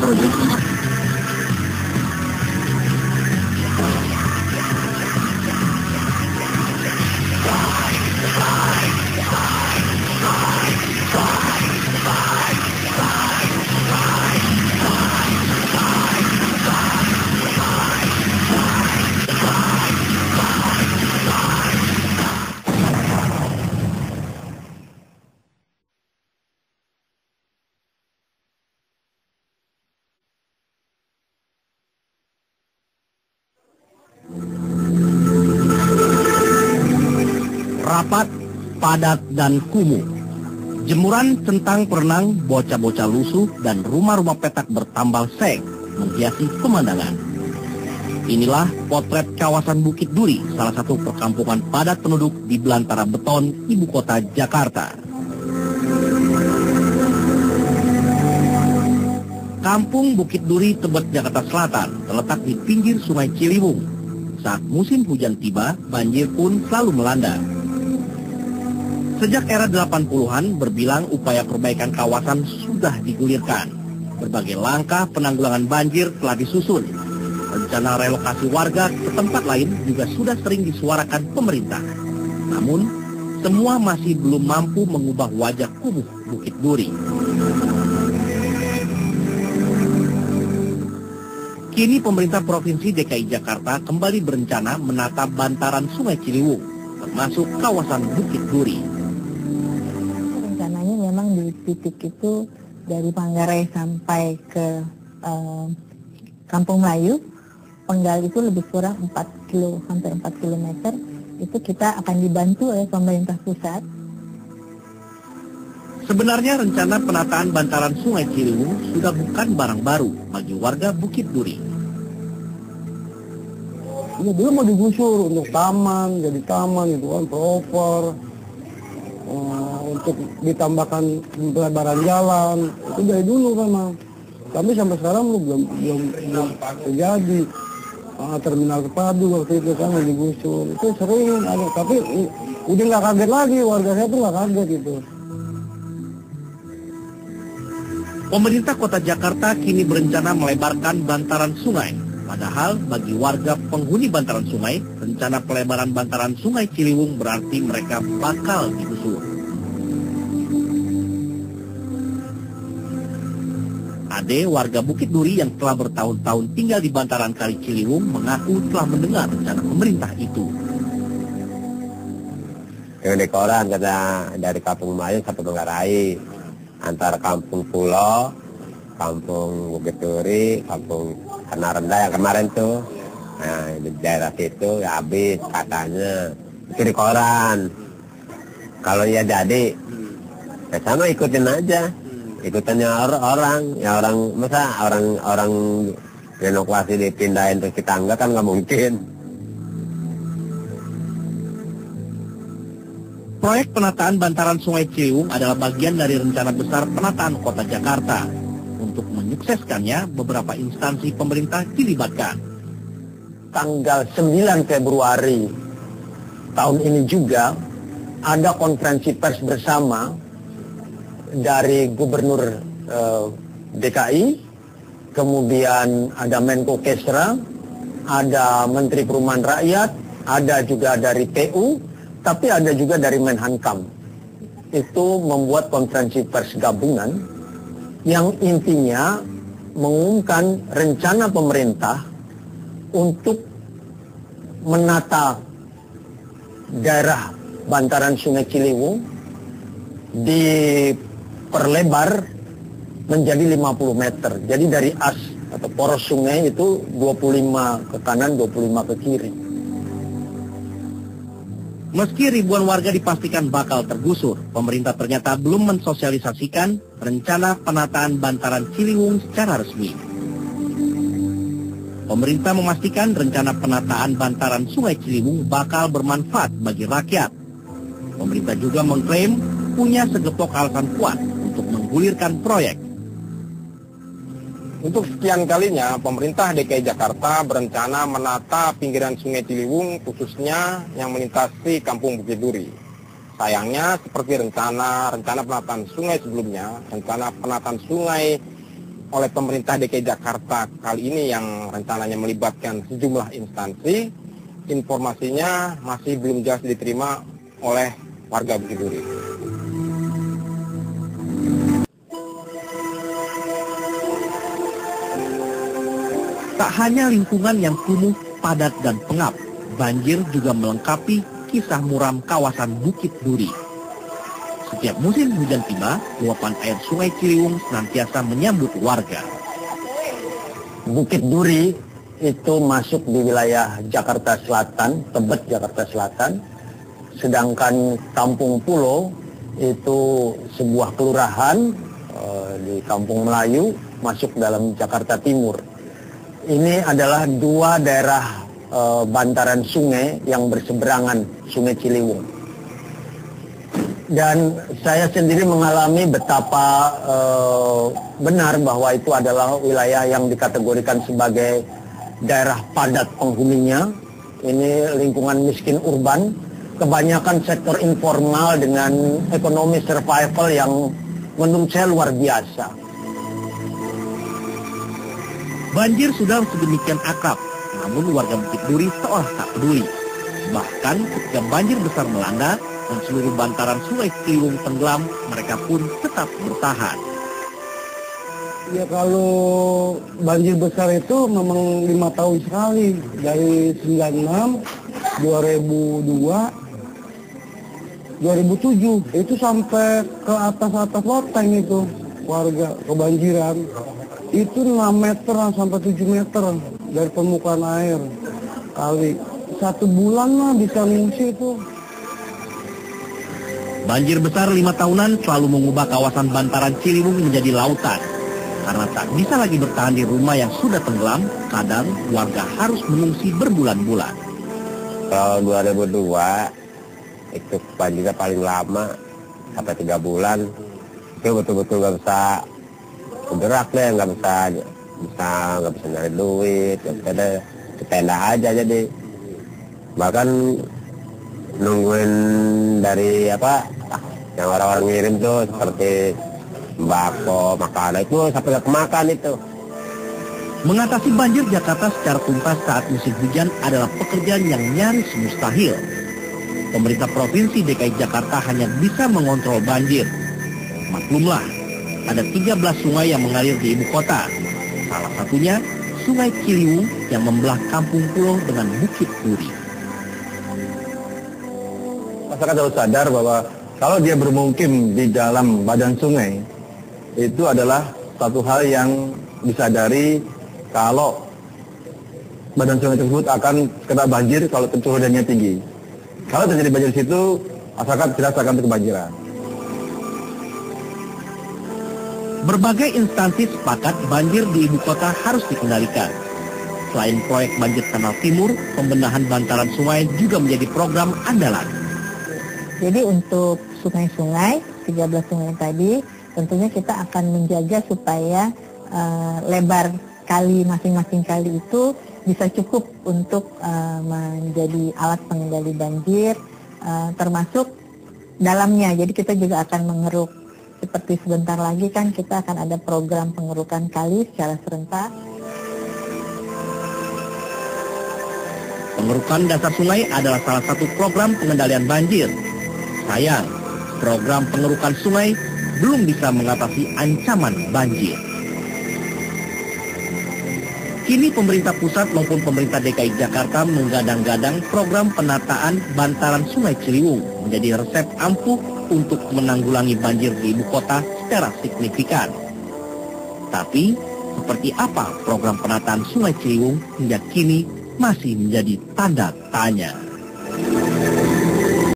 proyek. Rapat, padat, dan kumuh. Jemuran centang perenang, bocah-bocah lusuh, dan rumah-rumah petak bertambal seng menghiasi pemandangan. Inilah potret kawasan Bukit Duri, salah satu perkampungan padat penduduk di belantara beton ibu kota Jakarta. Kampung Bukit Duri, Tebet, Jakarta Selatan terletak di pinggir Sungai Ciliwung. Saat musim hujan tiba, banjir pun selalu melanda. Sejak era 80-an, berbilang upaya perbaikan kawasan sudah digulirkan. Berbagai langkah penanggulangan banjir telah disusun. Rencana relokasi warga ke tempat lain juga sudah sering disuarakan pemerintah. Namun, semua masih belum mampu mengubah wajah kumuh Bukit Duri. Kini pemerintah Provinsi DKI Jakarta kembali berencana menata bantaran Sungai Ciliwung, termasuk kawasan Bukit Duri. Memang di titik itu dari Manggarai sampai ke Kampung Melayu, penggal itu lebih kurang 4 kilo, hampir 4 kilometer. Itu kita akan dibantu oleh pemerintah pusat. Sebenarnya rencana penataan bantaran Sungai Ciliwung sudah bukan barang baru bagi warga Bukit Duri. Ya dulu mau digusur untuk taman, jadi taman itu kan proper. Untuk ditambahkan pelebaran jalan itu dari dulu memang, tapi sampai sekarang belum terjadi. Terminal Terpadu waktu itu kan digusur, itu sering ada, tapi udah nggak kaget lagi, warga saya tuh nggak kaget gitu. Pemerintah Kota Jakarta kini berencana melebarkan bantaran sungai. Padahal bagi warga penghuni bantaran sungai, rencana pelebaran bantaran Sungai Ciliwung berarti mereka bakal digusur. Ade, warga Bukit Duri yang telah bertahun-tahun tinggal di bantaran Kali Ciliwung, mengaku telah mendengar rencana pemerintah itu. Yang di koran kata dari Kampung Melayu sampai Manggarai, antara Kampung Pulau, Kampung Bukit Duri, Kampung Tanah Rendah yang kemarin tuh, nah di daerah situ ya habis katanya, itu di koran. Kalau ya jadi, ya sama ikutin aja, ikutannya orang, ya orang masa orang renovasi dipindahin ke tetangga kan nggak mungkin. Proyek penataan bantaran Sungai Ciliwung adalah bagian dari rencana besar penataan Kota Jakarta. Untuk menyukseskannya, beberapa instansi pemerintah dilibatkan. Tanggal 9 Februari tahun ini juga ada konferensi pers bersama dari Gubernur DKI, kemudian ada Menko Kesra, ada Menteri Perumahan Rakyat, ada juga dari PU, tapi ada juga dari Menhankam. Itu membuat konferensi pers gabungan yang intinya mengumumkan rencana pemerintah untuk menata daerah bantaran Sungai Ciliwung diperlebar menjadi 50 meter. Jadi dari as atau poros sungai itu 25 ke kanan, 25 ke kiri. Meski ribuan warga dipastikan bakal tergusur, pemerintah ternyata belum mensosialisasikan rencana penataan bantaran Ciliwung secara resmi. Pemerintah memastikan rencana penataan bantaran Sungai Ciliwung bakal bermanfaat bagi rakyat. Pemerintah juga mengklaim punya segepok alasan kuat untuk menggulirkan proyek. Untuk sekian kalinya, pemerintah DKI Jakarta berencana menata pinggiran Sungai Ciliwung, khususnya yang melintasi Kampung Bukit Duri. Sayangnya, seperti rencana penataan sungai sebelumnya, rencana penataan sungai oleh pemerintah DKI Jakarta kali ini yang rencananya melibatkan sejumlah instansi, informasinya masih belum jelas diterima oleh warga Bukit Duri. Tak hanya lingkungan yang kumuh, padat dan pengap, banjir juga melengkapi kisah muram kawasan Bukit Duri. Setiap musim hujan tiba, luapan air Sungai Ciliwung senantiasa menyambut warga. Bukit Duri itu masuk di wilayah Jakarta Selatan, Tebet Jakarta Selatan. Sedangkan Kampung Pulo itu sebuah kelurahan di Kampung Melayu masuk dalam Jakarta Timur. Ini adalah dua daerah bantaran sungai yang berseberangan Sungai Ciliwung. Dan saya sendiri mengalami betapa benar bahwa itu adalah wilayah yang dikategorikan sebagai daerah padat penghuninya. Ini lingkungan miskin urban, kebanyakan sektor informal dengan ekonomi survival yang menurut saya luar biasa. Banjir sudah sedemikian akrab, namun warga Bukit Duri seolah tak peduli. Bahkan ketika banjir besar melanda dan seluruh bantaran Sungai Ciliwung tenggelam, mereka pun tetap bertahan. Ya kalau banjir besar itu memang 5 tahun sekali, dari 96, 2002, 2007, itu sampai ke atas loteng itu warga kebanjiran. Itu 6 meter sampai 7 meter dari permukaan air kali. 1 bulan lah bisa ngungsi itu. Banjir besar 5 tahunan selalu mengubah kawasan bantaran Ciliwung menjadi lautan. Karena tak bisa lagi bertahan di rumah yang sudah tenggelam, kadang warga harus mengungsi berbulan-bulan. Kalau 2002 itu banjirnya paling lama sampai 3 bulan. Itu betul-betul nggak bisa bergerak deh, nggak bisa nyari duit, nggak bisa deh, ke tenda aja jadi. Bahkan nungguin dari yang orang-orang ngirim tuh seperti mbako, makanan itu sampai nggak kemakan itu. Mengatasi banjir Jakarta secara tuntas saat musim hujan adalah pekerjaan yang nyaris mustahil. Pemerintah Provinsi DKI Jakarta hanya bisa mengontrol banjir. Maklumlah, ada 13 sungai yang mengalir di ibu kota. Salah satunya Sungai Ciliwung yang membelah Kampung Pulo dengan Bukit Duri. Masyarakat harus sadar bahwa kalau dia bermukim di dalam badan sungai, itu adalah satu hal yang disadari kalau badan sungai tersebut akan kena banjir kalau curah hujannya tinggi. Kalau terjadi banjir di situ, masyarakat jelas akan kebanjiran. Berbagai instansi sepakat banjir di ibu kota harus dikendalikan. Selain proyek banjir Kanal Timur, pembenahan bantaran sungai juga menjadi program andalan. Jadi untuk sungai-sungai, 13 sungai tadi, tentunya kita akan menjaga supaya lebar kali masing-masing kali itu bisa cukup untuk menjadi alat pengendali banjir, termasuk dalamnya. Jadi kita juga akan mengeruk, seperti sebentar lagi kan kita akan ada program pengerukan kali secara serentak. Pengerukan dasar sungai adalah salah satu program pengendalian banjir. Sayang, program pengerukan sungai belum bisa mengatasi ancaman banjir. Kini pemerintah pusat maupun pemerintah DKI Jakarta menggadang-gadang program penataan bantaran Sungai Ciliwung menjadi resep ampuh untuk menanggulangi banjir di ibu kota secara signifikan. Tapi, seperti apa program penataan Sungai Ciliwung hingga kini masih menjadi tanda tanya.